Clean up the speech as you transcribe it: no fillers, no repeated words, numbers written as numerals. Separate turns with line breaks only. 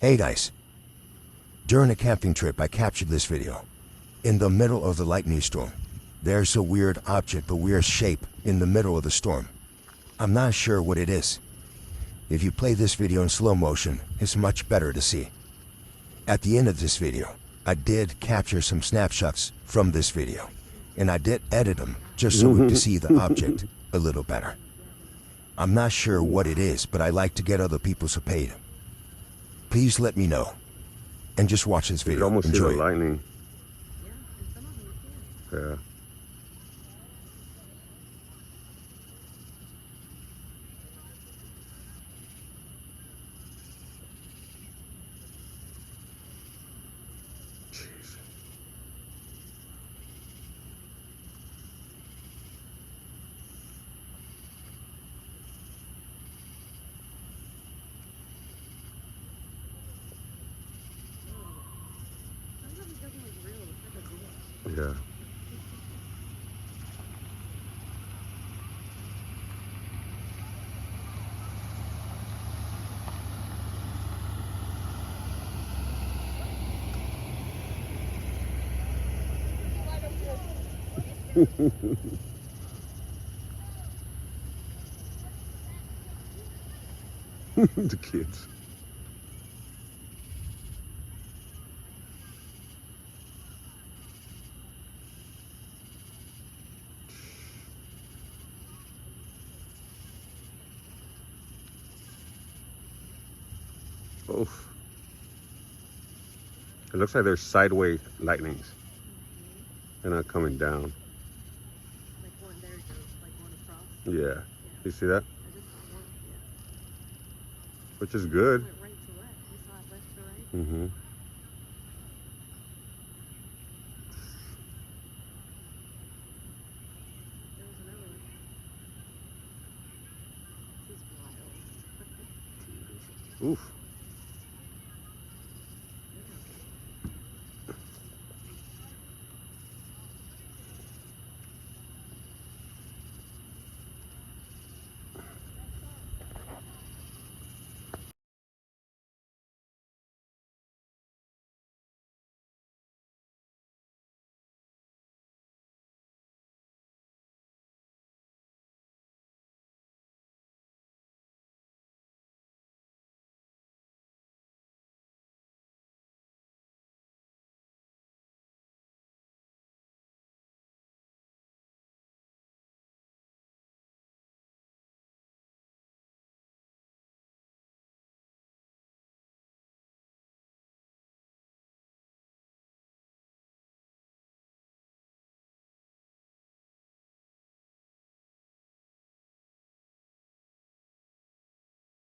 Hey guys. During a camping trip, I captured this video. In the middle of the lightning storm, there's a weird object, a weird shape in the middle of the storm. I'm not sure what it is. If you play this video in slow motion, it's much better to see. At the end of this video, I did capture some snapshots from this video, and I did edit them just so we could see the object a little better. I'm not sure what it is, but I like to get other people's opinion. Please let me know. And just watch this video.
You can almost
Enjoy
see the lightning. Yeah. Yeah. The kids. Oof. It looks like there's sideways lightnings. They're not coming down.
Like one there goes, like one across.
Yeah. You see that?
I just saw one, yeah.
Which is good.
It went right to left. We saw it left to right.
Mm-hmm.
There was another one. This is wild.
Oof.